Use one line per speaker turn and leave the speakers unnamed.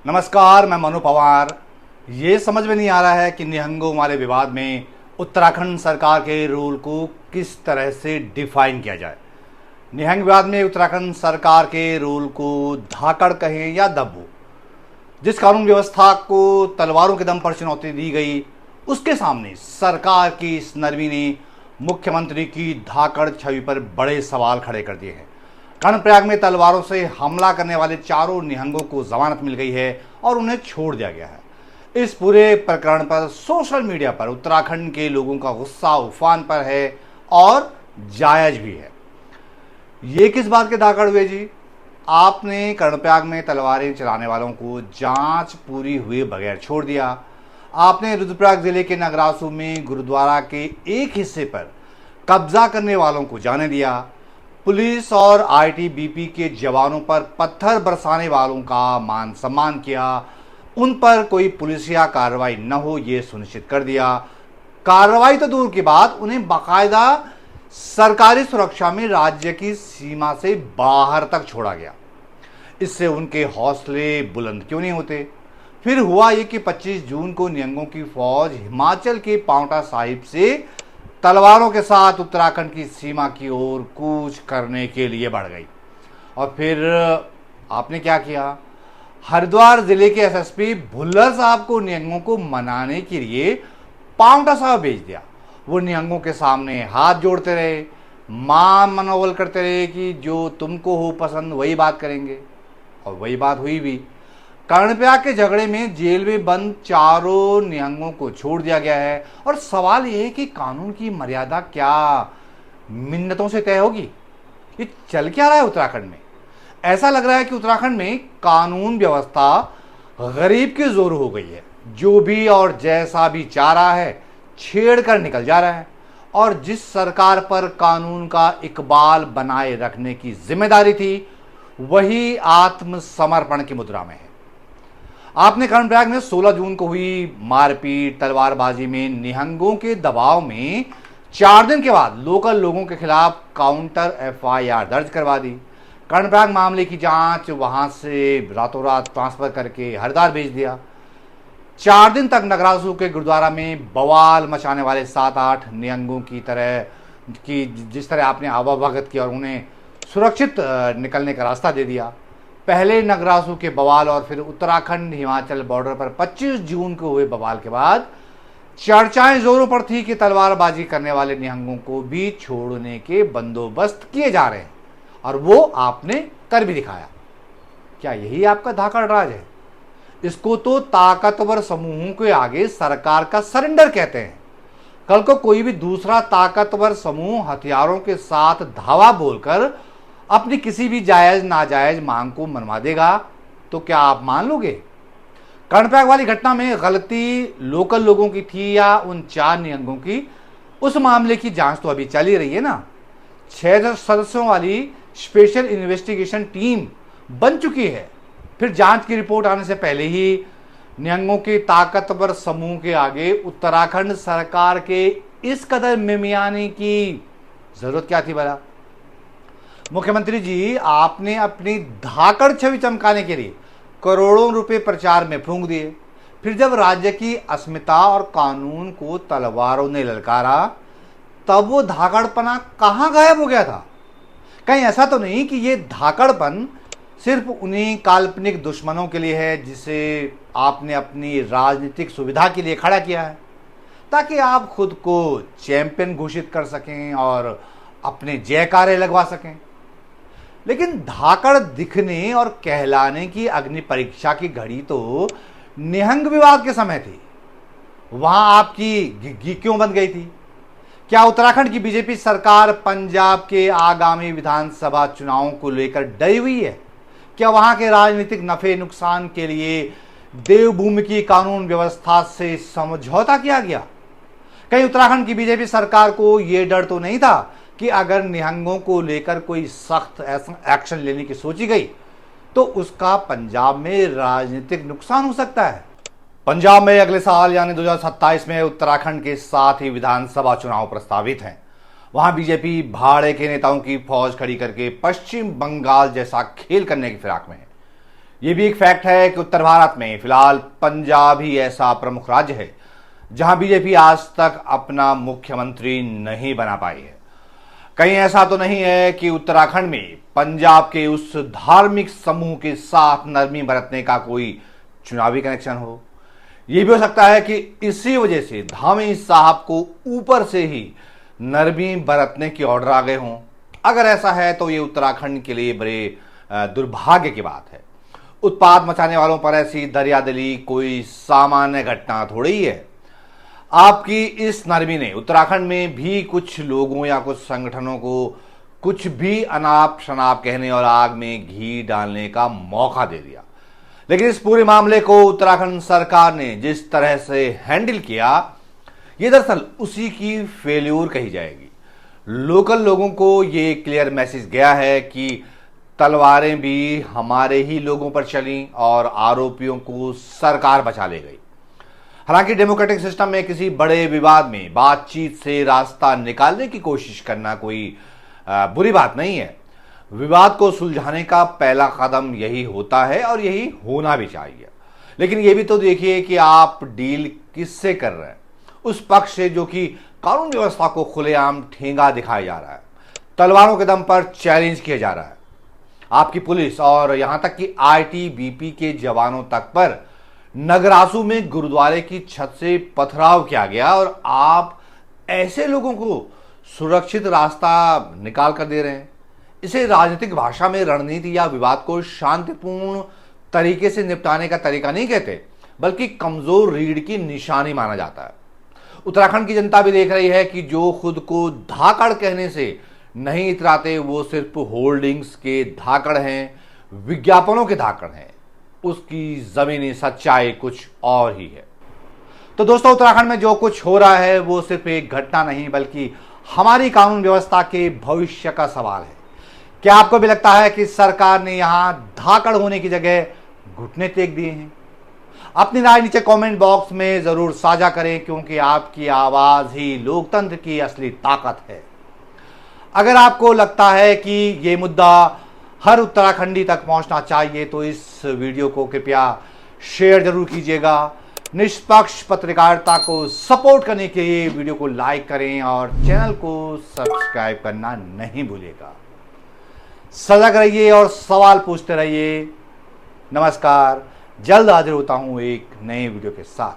नमस्कार, मैं मनु पवार। ये समझ में नहीं आ रहा है कि निहंगों वाले विवाद में उत्तराखंड सरकार के रूल को किस तरह से डिफाइन किया जाए। निहंग विवाद में उत्तराखंड सरकार के रूल को धाकड़ कहें या दब्बू, जिस कानून व्यवस्था को तलवारों के दम पर चुनौती दी गई, उसके सामने सरकार की इस नरमी ने मुख्यमंत्री की धाकड़ छवि पर बड़े सवाल खड़े कर दिए हैं। कर्णप्रयाग में तलवारों से हमला करने वाले चारों निहंगों को जमानत मिल गई है और उन्हें छोड़ दिया गया है। इस पूरे प्रकरण पर सोशल मीडिया पर उत्तराखंड के लोगों का गुस्सा उफान पर है और जायज भी है। ये किस बात के धाकड़ हुए जी? आपने कर्णप्रयाग में तलवारें चलाने वालों को जांच पूरी हुए बगैर छोड़ दिया। आपने रुद्रप्रयाग जिले के नगरासू में गुरुद्वारा के एक हिस्से पर कब्जा करने वालों को जाने दिया। पुलिस और आईटीबीपी के जवानों पर पत्थर बरसाने वालों का मान सम्मान किया। उन पर कोई पुलिसिया कार्रवाई न हो ये सुनिश्चित कर दिया। कार्रवाई तो दूर की बात, उन्हें बाकायदा सरकारी सुरक्षा में राज्य की सीमा से बाहर तक छोड़ा गया। इससे उनके हौसले बुलंद क्यों नहीं होते? फिर हुआ ये कि 25 जून को निहंगों की फौज हिमाचल के पांवटा साहिब से तलवारों के साथ उत्तराखंड की सीमा की ओर कूच करने के लिए बढ़ गई। और फिर आपने क्या किया? हरिद्वार जिले के एसएसपी भुल्लर साहब को निहंगों को मनाने के लिए पांवटा साहब भेज दिया। वो निहंगों के सामने हाथ जोड़ते रहे, मान मनोबल करते रहे कि जो तुमको हो पसंद वही बात करेंगे, और वही बात हुई भी। कर्णप्रयाग के झगड़े में जेल में बंद चारों निहंगों को छोड़ दिया गया है। और सवाल यह है कि कानून की मर्यादा क्या मिन्नतों से तय होगी? ये चल क्या रहा है उत्तराखंड में? ऐसा लग रहा है कि उत्तराखंड में कानून व्यवस्था गरीब की जोर हो गई है। जो भी और जैसा भी चाह रहा है छेड़ कर निकल जा रहा है। और जिस सरकार पर कानून का इकबाल बनाए रखने की जिम्मेदारी थी, वही आत्मसमर्पण की मुद्रा में है। आपने कर्णप्रयाग में 16 जून को हुई मारपीट, तलवारबाजी में निहंगों के दबाव में 4 दिन के बाद लोकल लोगों के खिलाफ काउंटर एफआईआर दर्ज करवा दी। कर्णप्रयाग मामले की जांच वहां से रातों रात ट्रांसफर करके हरिद्वार भेज दिया। 4 दिन तक नगरासू के गुरुद्वारा में बवाल मचाने वाले 7-8 निहंगों की जिस तरह आपने आवाभगत की और उन्हें सुरक्षित निकलने का रास्ता दे दिया। पहले नगरासू के बवाल और फिर उत्तराखंड हिमाचल बॉर्डर पर 25 जून को हुए बवाल के बाद चर्चाएं जोरों पर थी कि तलवारबाजी करने वाले निहंगों को भी छोड़ने के बंदोबस्त किए जा रहे हैं, और वो आपने कर भी दिखाया। क्या यही आपका धाकड़ राज है? इसको तो ताकतवर समूहों के आगे सरकार का सरेंडर कहते हैं। कल को कोई भी दूसरा ताकतवर समूह हथियारों के साथ धावा बोलकर अपनी किसी भी जायज नाजायज मांग को मनवा देगा तो क्या आप मान लोगे? कर्णप्रयाग वाली घटना में गलती लोकल लोगों की थी या उन 4 निहंगों की? उस मामले की जांच तो अभी चल ही रही है ना। 6 सदस्यों वाली स्पेशल इन्वेस्टिगेशन टीम बन चुकी है। फिर जांच की रिपोर्ट आने से पहले ही निहंगों के ताकतवर समूह के आगे उत्तराखंड सरकार के इस कदर मिमियाने की जरूरत क्या थी भला? मुख्यमंत्री जी, आपने अपनी धाकड़ छवि चमकाने के लिए करोड़ों रुपए प्रचार में फूंक दिए। फिर जब राज्य की अस्मिता और कानून को तलवारों ने ललकारा, तब वो धाकड़पना कहां गायब हो गया था? कहीं ऐसा तो नहीं कि ये धाकड़पन सिर्फ उन्हीं काल्पनिक दुश्मनों के लिए है जिसे आपने अपनी राजनीतिक सुविधा के लिए खड़ा किया है, ताकि आप खुद को चैंपियन घोषित कर सकें और अपने जयकारे लगवा सकें? लेकिन धाकड़ दिखने और कहलाने की अग्नि परीक्षा की घड़ी तो निहंग विवाद के समय थी। वहां आपकी घिघी क्यों बन गई थी? क्या उत्तराखंड की बीजेपी सरकार पंजाब के आगामी विधानसभा चुनावों को लेकर डरी हुई है? क्या वहां के राजनीतिक नफे नुकसान के लिए देवभूमि की कानून व्यवस्था से समझौता किया गया? कहीं उत्तराखंड की बीजेपी सरकार को यह डर तो नहीं था कि अगर निहंगों को लेकर कोई सख्त एक्शन लेने की सोची गई तो उसका पंजाब में राजनीतिक नुकसान हो सकता है? पंजाब में अगले साल यानी 2027 में उत्तराखंड के साथ ही विधानसभा चुनाव प्रस्तावित हैं। वहां बीजेपी भाड़े के नेताओं की फौज खड़ी करके पश्चिम बंगाल जैसा खेल करने की फिराक में है। ये भी एक फैक्ट है कि उत्तर भारत में फिलहाल पंजाब ही ऐसा प्रमुख राज्य है जहां बीजेपी आज तक अपना मुख्यमंत्री नहीं बना पाई है। कहीं ऐसा तो नहीं है कि उत्तराखंड में पंजाब के उस धार्मिक समूह के साथ नरमी बरतने का कोई चुनावी कनेक्शन हो। यह भी हो सकता है कि इसी वजह से धामी साहब को ऊपर से ही नरमी बरतने के ऑर्डर आ गए हों। अगर ऐसा है तो ये उत्तराखंड के लिए बड़े दुर्भाग्य की बात है। उत्पात मचाने वालों पर ऐसी दरियादिली कोई सामान्य घटना थोड़ी ही है। आपकी इस नरमी ने उत्तराखंड में भी कुछ लोगों या कुछ संगठनों को कुछ भी अनाप शनाप कहने और आग में घी डालने का मौका दे दिया। लेकिन इस पूरे मामले को उत्तराखंड सरकार ने जिस तरह से हैंडल किया, ये दरअसल उसी की फेल्यूर कही जाएगी। लोकल लोगों को ये क्लियर मैसेज गया है कि तलवारें भी हमारे ही लोगों पर चली और आरोपियों को सरकार बचा ले गई। हालांकि डेमोक्रेटिक सिस्टम में किसी बड़े विवाद में बातचीत से रास्ता निकालने की कोशिश करना कोई बुरी बात नहीं है। विवाद को सुलझाने का पहला कदम यही होता है और यही होना भी चाहिए। लेकिन यह भी तो देखिए कि आप डील किससे कर रहे हैं। उस पक्ष से जो कि कानून व्यवस्था को खुलेआम ठेंगा दिखाया जा रहा है, तलवारों के दम पर चैलेंज किया जा रहा है। आपकी पुलिस और यहां तक कि आईटीबीपी के जवानों तक पर नगरासू में गुरुद्वारे की छत से पथराव किया गया और आप ऐसे लोगों को सुरक्षित रास्ता निकाल कर दे रहे हैं। इसे राजनीतिक भाषा में रणनीति या विवाद को शांतिपूर्ण तरीके से निपटाने का तरीका नहीं कहते, बल्कि कमजोर रीढ़ की निशानी माना जाता है। उत्तराखंड की जनता भी देख रही है कि जो खुद को धाकड़ कहने से नहीं इतराते वो सिर्फ होल्डिंग्स के धाकड़ हैं, विज्ञापनों के धाकड़ हैं। उसकी जमीनी सच्चाई कुछ और ही है। तो दोस्तों, उत्तराखंड में जो कुछ हो रहा है वो सिर्फ एक घटना नहीं बल्कि हमारी कानून व्यवस्था के भविष्य का सवाल है। क्या आपको भी लगता है कि सरकार ने यहां धाकड़ होने की जगह घुटने टेक दिए हैं? अपनी राय नीचे कमेंट बॉक्स में जरूर साझा करें, क्योंकि आपकी आवाज ही लोकतंत्र की असली ताकत है। अगर आपको लगता है कि ये मुद्दा हर उत्तराखंडी तक पहुंचना चाहिए तो इस वीडियो को कृपया शेयर जरूर कीजिएगा। निष्पक्ष पत्रकारिता को सपोर्ट करने के लिए वीडियो को लाइक करें और चैनल को सब्सक्राइब करना नहीं भूलिएगा। सजग रहिए और सवाल पूछते रहिए। नमस्कार, जल्द हाजिर होता हूं एक नए वीडियो के साथ।